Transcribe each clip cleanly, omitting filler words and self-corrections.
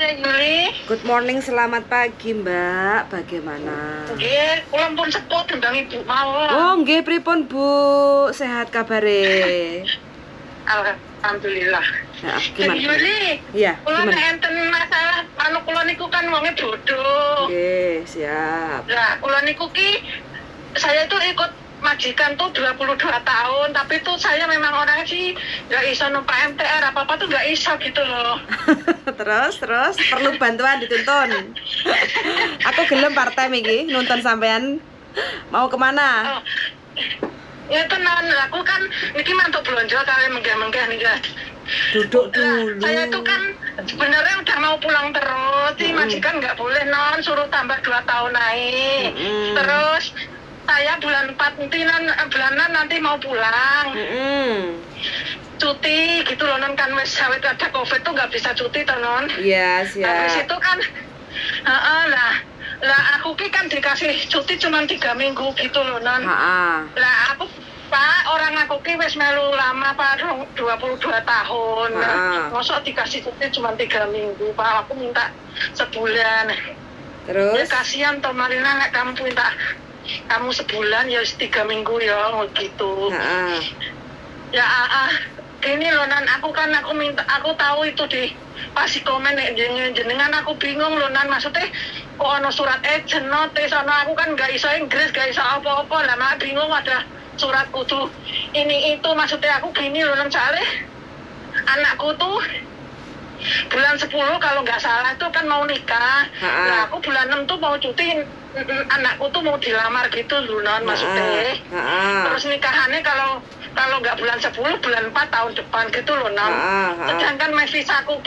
Teh Yuli. Good morning, selamat pagi Mbak. Bagaimana? Nggih, kula pun seput undang Ibu mawon. Oh, nggih pripun Bu? Sehat kabare? Alhamdulillah. Nah, Teh gimana? Yuli. Iya, Kula gimana? enten masalah kula niku kan wonge bodoh. Oke, siap. Lah, kula niku saya itu ikut majikan tuh 22 tahun, tapi tuh saya memang orang sih nggak iso numpak MTR apa tuh nggak iso gitu loh. terus perlu bantuan dituntun. Aku gelem part-time iki nonton sampean. Mau kemana? Oh. Ya tenan, aku kan niki mantuk belanja kali menggah-menggah nih guys. Duduk dulu. Saya tuh kan sebenarnya udah mau pulang terus, si majikan nggak boleh suruh tambah 2 tahun naik. Terus saya bulan 4 bulanan nanti mau pulang. Cuti gitu loh non, kan wes sawit ada covid tuh nggak bisa cuti tuh non. Iya, siap. Habis itu kan lah aku kan dikasih cuti cuma 3 minggu gitu loh non. Lah aku Pak, orang aku wes melu lama Pak, 22 tahun. Masa dikasih cuti cuma 3 minggu Pak, aku minta sebulan. Terus? Ya kasihan toh Marina, nggak kamu minta kamu sebulan ya 3 minggu ya gitu. Ya ini loh nan, aku tahu itu di pasti komen jenengan, aku bingung loh nan, maksudnya kok ono surat agent notice ono, aku kan gak iso Inggris, gak iso apa-apa lah, mak bingung ada surat kudu ini itu, maksudnya aku gini loh nan, soalnya anakku tuh bulan 10 kalau nggak salah itu kan mau nikah. Nah aku bulan 6 tuh mau cuti, anakku tuh mau dilamar gitu loh non, maksudnya. Terus nikahannya kalau nggak bulan 10, bulan 4 tahun depan gitu loh non. Sedangkan visaku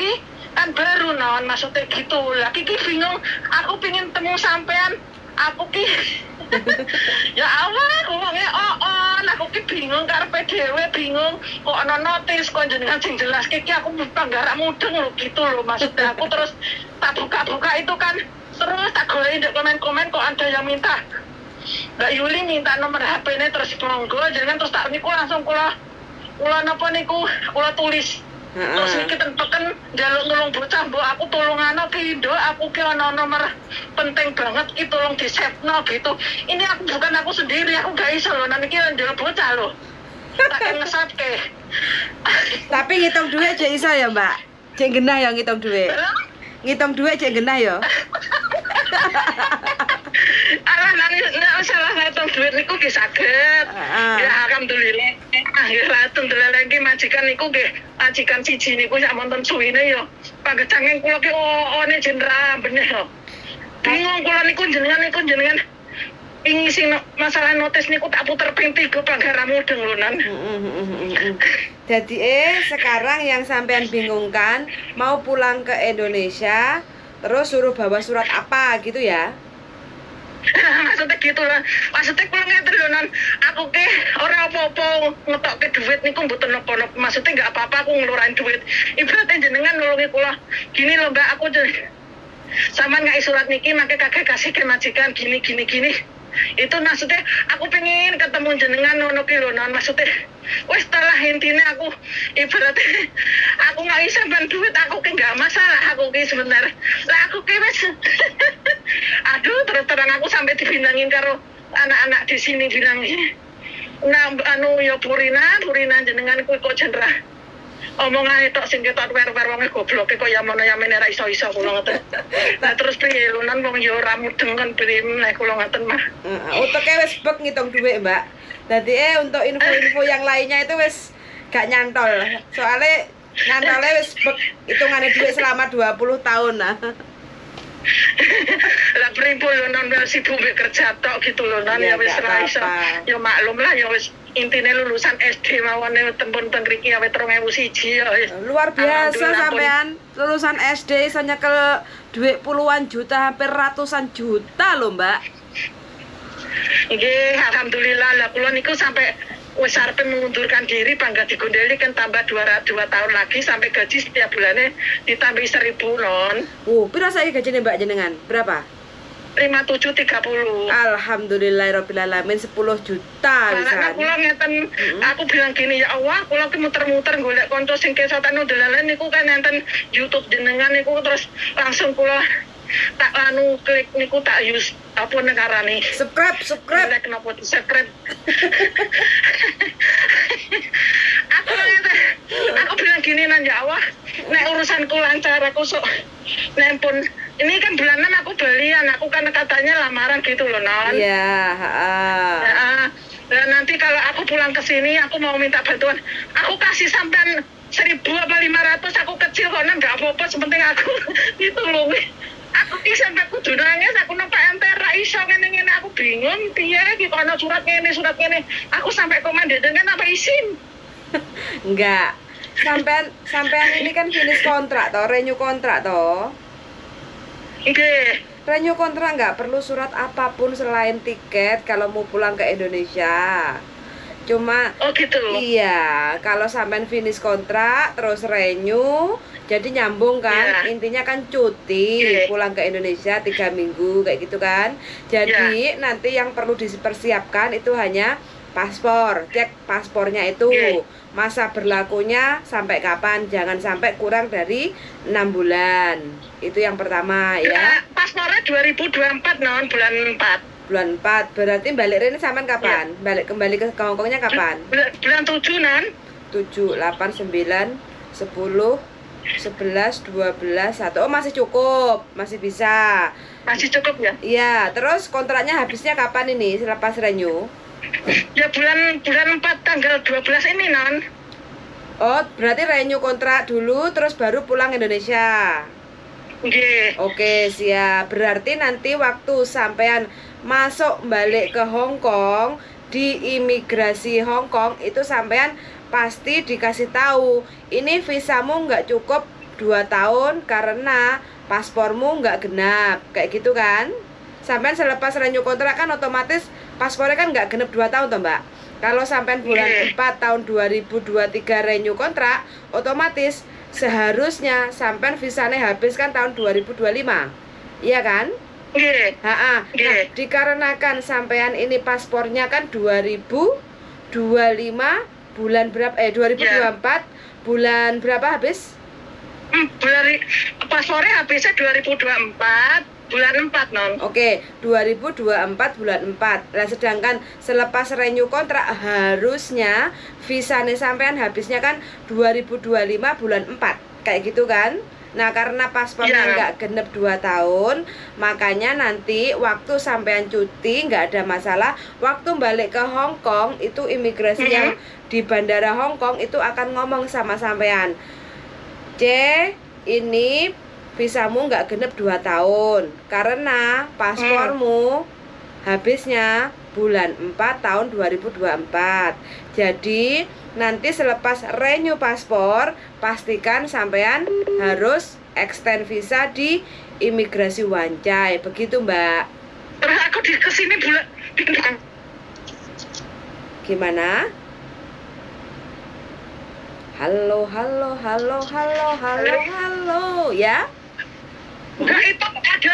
kan baru non, maksudnya gitu. Lagi bingung, aku pingin temu sampean, aku ya Allah, ngomongnya aku bingung karepe dhewe, bingung kok ana notis kok jenengan sing jelas aku panggara mudeng lho gitu loh, maksudnya aku terus tak buka itu kan, terus tak goleki di komen-komen kok ada yang minta Mbak Yuli minta nomor HP-nya, terus monggo jenengan, terus tak niku langsung kula napa niku kula tulis. Terus niki teken njaluk nulung bocah, mbok aku tulungano ki Nduk, aku ki ana nomor penting banget ki, tolong di-save-no gitu. Ini bukan aku sendiri, aku gak iso lho, niki njaluk bocah lho. Tak nge-save. Tapi ngitung duit aja iso ya, Mbak? Cek genah ya ngitung duit. Ngitung duit cek genah ya. Alah nggak salah ngitung duit niku ki saged. Ya alhamdulillah. Alhamdulillah lagi majikan niku nggih, majikan siji niku sak wonten suwine ya. Pagecanging kula ki one jenderal bener lho. Bingung kula niku jenengan ingin sing masalah notis niku tak puter ping 3 panggara mudeng lho nan. Jadi sekarang yang sampean bingungkan mau pulang ke Indonesia, terus suruh bawa surat apa gitu ya? Maksudnya gitu lah, maksudnya kula ngeten lho nan, aku ora apa-apa ngetokke duit niku mboten napa-napa, maksudnya nggak apa-apa aku ngeluarin duit, ibaratnya jenengan nulungi kula gini lho Mbak, aku sampean nggak surat niki make kakek kasih ke majikan gini itu, maksudnya aku pengen ketemu jenengan ngono ki lho non, maksudnya wes setelah intinya aku ibaratnya aku nggak bisa ban duit, aku nggak masalah, aku sebentar lah aku wes aduh terus terang aku sampai dibinangin karo anak-anak di sini, bilang nah ya Purina jenengan kok jenderah omongan itu sing ketok wer-wer wong goblok kok ya mono ya menera iso-iso kula ngoten. Nah terus piye lunan wong ya ora mudeng kan prim nek kula ngoten mah. Utuke wis bek ngitung duit, Mbak. Dadi untuk info-info yang lainnya itu wis gak nyantol. Soalnya nyantolnya wis bek hitungane duit selama 20 tahun nah. Lah pripun lho non, sibuk kerja tok gitu lho non, ya wis ora iso. Ya maklum lah, ya wis intine lulusan SD mawon tempun teng mriki awet 2001 ya. Luar biasa sampean lulusan SD iso nyekel duit puluhan juta, hampir ratusan juta loh Mbak. Nggih, alhamdulillah lah kula niku sampai wis arep mengundurkan diri, bangga digondeli kan tambah 2 tahun lagi sampai gaji setiap bulannya ditambah 1.000 non. Pira saiki gajine Mbak jenengan? Berapa? 5730. Alhamdulillahirobbilalamin 10 juta Karena kula ngeten, aku bilang gini, ya Allah, kula ki muter-muter golek kanca sing kesotan dolanan niku kan enten YouTube jenengan niku, terus langsung kula tak anu klik niku, tak use apa negarane. Subscribe. Kenapa subscribe? Aku bilang gini, nan, ya Allah, nek urusanku lancar, aku sok nek pun ini kan bulanan aku balian, aku kan katanya lamaran gitu loh, non. Iya, dan nanti kalau aku pulang ke sini, aku mau minta bantuan, aku kasih sampean 1.000 apa 500, aku kecil kok, nggak apa-apa, sepenting aku itu loh. Aku ki sampai kudu nangis, aku nampak entera iso ngene-ngene, aku bingung piye iki kok ana surat ngene. Aku sampai komen dengan apa isin? Enggak. Sampean ini kan finish kontrak toh, renew kontrak toh. Nggih. Renew kontrak nggak perlu surat apapun selain tiket kalau mau pulang ke Indonesia. Cuma gitu. Iya, kalau sampean finish kontrak terus renew, jadi nyambung kan, intinya kan cuti pulang ke Indonesia 3 minggu kayak gitu kan. Jadi nanti yang perlu dipersiapkan itu hanya paspor, cek paspornya itu masa berlakunya sampai kapan, jangan sampai kurang dari 6 bulan. Itu yang pertama ya. Paspornya 2024 non, bulan 4. Bulan 4, berarti balik Rene sampean kapan? Kembali ke Hongkongnya kapan? Bulan 7 non. 7, 8, 9, 10, 11, 12, 1. Oh, masih cukup, masih bisa. Masih cukup ya? Iya, terus kontraknya habisnya kapan ini selepas renew? Ya bulan 4 tanggal 12 ini non. Oh, berarti renew kontrak dulu terus baru pulang Indonesia. Nggih. Oke, siap. Berarti nanti waktu sampean masuk balik ke Hong Kong di imigrasi Hong Kong itu sampean pasti dikasih tahu ini visamu nggak cukup 2 tahun karena paspormu nggak genap kayak gitu kan. Sampean selepas renew kontrak kan otomatis paspornya kan nggak genap 2 tahun toh Mbak. Kalau sampean bulan 4 tahun 2023 renew kontrak, otomatis seharusnya sampean visanya habis kan tahun 2025. Iya kan? Nah, dikarenakan sampean ini paspornya kan 2025 bulan berapa 2024 bulan berapa habis? Paspornya habisnya 2024 bulan 4 non. Oke, 2024 bulan 4. Nah, sedangkan selepas renew kontrak harusnya visanya sampean habisnya kan 2025 bulan 4. Kayak gitu kan? Nah, karena paspornya nggak genep 2 tahun, makanya nanti waktu sampean cuti nggak ada masalah. Waktu balik ke Hong Kong, itu imigrasi yang di bandara Hong Kong itu akan ngomong sama sampean, C, ini visamu nggak genep 2 tahun karena paspormu habisnya bulan 4 tahun 2024. Jadi nanti selepas renew paspor pastikan sampean harus extend visa di imigrasi Wancai. Begitu Mbak. Terus aku di kesini bulan gimana? Halo ya. Enggak, itu ada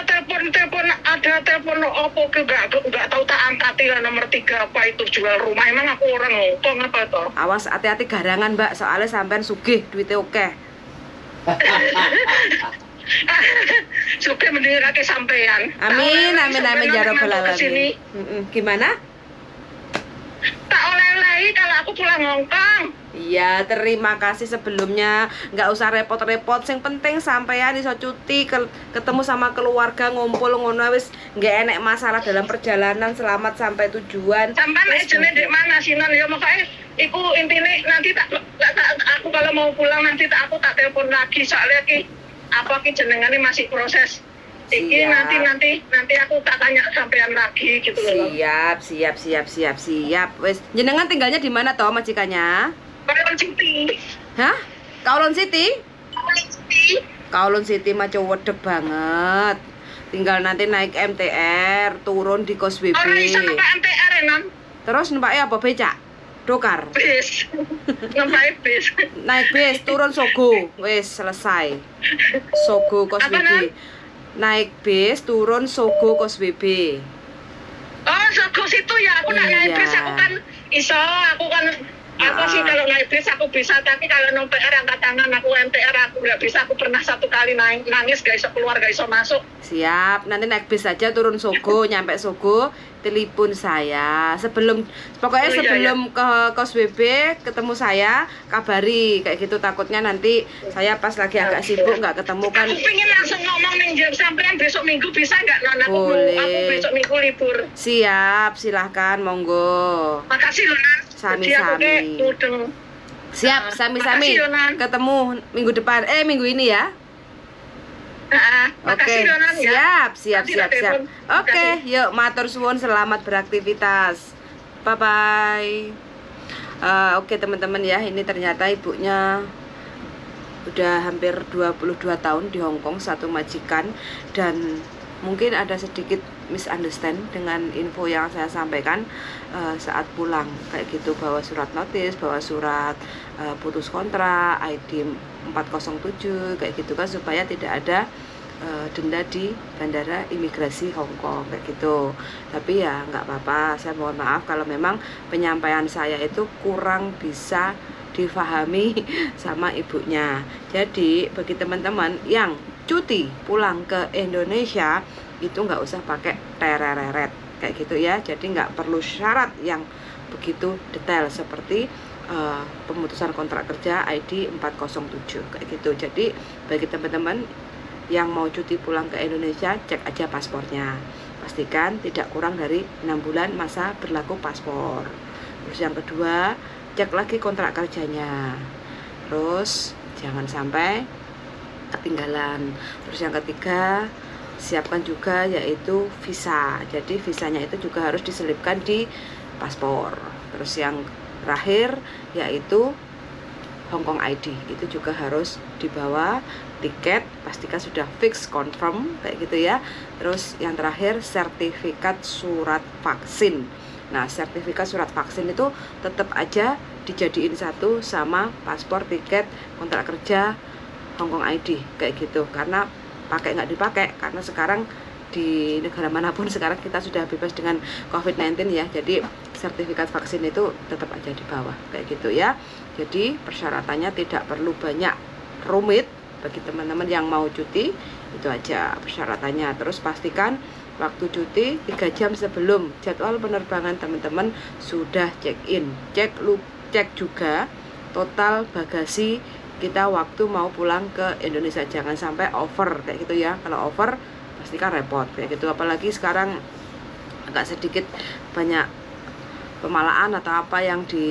telepon opo ke enggak tahu tak angkat ya nomor 3 apa itu jual rumah. Emang aku orang Hongkong apa toh? Awas hati-hati garangan Mbak, soalnya sampean sugih duitnya oke. Sugih mending kake sampean. Amin ya rabbal alamin. Gimana? Tak oleh-olehi kalau aku pulang Hongkong. Iya, terima kasih sebelumnya. Nggak usah repot-repot. Yang penting sampean iso cuti, ketemu sama keluarga, ngumpul ngono wis nggak enek masalah dalam perjalanan, selamat sampai tujuan. Sampean ejene ndek mana sih non? Ya makanya iku intine nanti tak aku kalau mau pulang nanti aku tak telepon lagi soalnya ki apa ki jenengane masih proses. Iki nanti aku tak tanya sampean lagi gitu loh. Siap. Wes, jenengan tinggalnya di mana toh majikannya? Kowloon City. Hah? Kowloon City? Kowloon City. Kowloon City mah cowodek banget. Tinggal nanti naik MTR, turun di Causeway Bay. Ora iso numpak MTR ya, non? Terus numpaknya apa becak? Dokar? Bis. Numpak bis. Naik bis, turun Sogo. Wes, selesai. Sogo Causeway Bay. naik bis turun Sogo Kosbebe. Oh, Sogo situ ya. Aku naik bis aku kan iso, aku kan apa sih kalau naik bis aku bisa, tapi kalau nang PR angkat tangan aku MTR aku nggak bisa. Aku pernah satu kali nangis gak iso keluar, gak iso masuk. Siap, nanti naik bis aja turun Sogo, nyampe Sogo telepon saya pokoknya sebelum ke Kosbebe ketemu saya, kabari kayak gitu, takutnya nanti saya pas lagi agak sibuk nggak ketemu kan. Aku pengen langsung ngomong nih jam sampean besok minggu bisa nggak Nona? Aku besok minggu libur. Siap, silahkan, monggo. Makasih Nona. Sami-sami. Siap, sami-sami. Ketemu minggu depan, minggu ini ya. Oke, siap. Oke, yuk matur suwun, selamat beraktivitas. Bye bye. Oke teman-teman ya, ini ternyata ibunya udah hampir 22 tahun di Hong Kong, satu majikan, dan mungkin ada sedikit misunderstand dengan info yang saya sampaikan saat pulang kayak gitu, bawa surat notis, bawa surat putus kontrak, ID 407 kayak gitu kan, supaya tidak ada denda di bandara imigrasi Hong Kong kayak gitu. Tapi ya nggak apa-apa, saya mohon maaf kalau memang penyampaian saya itu kurang bisa difahami sama ibunya. Jadi bagi teman-teman yang cuti pulang ke Indonesia itu nggak usah pakai tereret kayak gitu ya. Jadi nggak perlu syarat yang begitu detail seperti pemutusan kontrak kerja ID 407 kayak gitu. Jadi bagi teman-teman yang mau cuti pulang ke Indonesia, cek aja paspornya, pastikan tidak kurang dari 6 bulan masa berlaku paspor. Terus yang kedua, cek lagi kontrak kerjanya, terus jangan sampai ketinggalan. Terus yang ketiga, siapkan juga yaitu visa. Jadi visanya itu juga harus diselipkan di paspor. Terus yang terakhir yaitu Hong Kong ID, itu juga harus dibawa. Tiket pastikan sudah fix, confirm kayak gitu ya. Terus yang terakhir sertifikat surat vaksin. Nah, sertifikat surat vaksin itu tetap aja dijadiin satu sama paspor, tiket, kontrak kerja, Hong Kong ID kayak gitu. Karena pakai nggak dipakai, karena sekarang di negara manapun sekarang kita sudah bebas dengan COVID-19 ya. Jadi sertifikat vaksin itu tetap aja di bawah kayak gitu ya. Jadi persyaratannya tidak perlu banyak rumit bagi teman-teman yang mau cuti, itu aja persyaratannya. Terus pastikan waktu cuti 3 jam sebelum jadwal penerbangan teman-teman sudah check in. Cek juga total bagasi kita waktu mau pulang ke Indonesia, jangan sampai over kayak gitu ya. Kalau over pastikan repot kayak gitu, apalagi sekarang agak sedikit banyak pemalaan atau apa yang di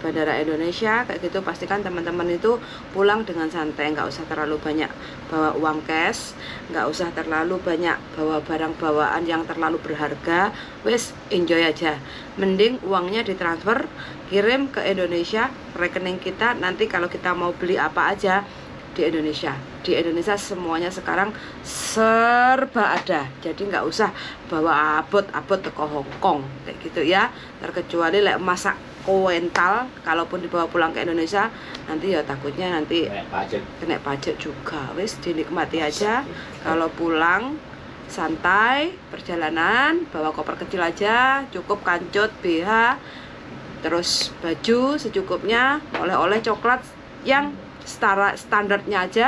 bandara Indonesia kayak gitu. Pastikan teman-teman itu pulang dengan santai, nggak usah terlalu banyak bawa uang cash, nggak usah terlalu banyak bawa barang bawaan yang terlalu berharga. Wes enjoy aja, mending uangnya ditransfer, kirim ke Indonesia, rekening kita. Nanti kalau kita mau beli apa aja di Indonesia semuanya sekarang serba ada, jadi nggak usah bawa abot-abot ke Hong Kong kayak gitu ya. Terkecuali masak kuental, kalaupun dibawa pulang ke Indonesia nanti ya takutnya nanti kena pajak juga. Wis dinikmati aja, kalau pulang santai perjalanan, bawa koper kecil aja, cukup kancut, BH, terus baju secukupnya, oleh-oleh coklat yang standarnya aja,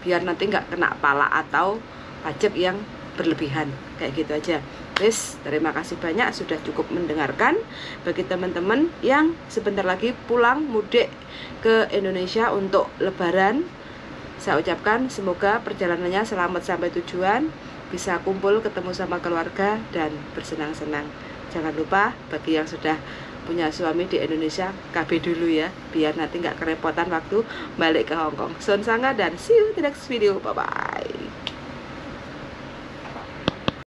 biar nanti nggak kena pala atau pajak yang berlebihan kayak gitu aja. Wis, terima kasih banyak sudah cukup mendengarkan. Bagi teman-teman yang sebentar lagi pulang mudik ke Indonesia untuk Lebaran, saya ucapkan semoga perjalanannya selamat sampai tujuan, bisa kumpul ketemu sama keluarga dan bersenang-senang. Jangan lupa bagi yang sudah punya suami di Indonesia, KB dulu ya, biar nanti nggak kerepotan waktu balik ke Hong Kong. Son Sanga dan see you the next video, bye bye.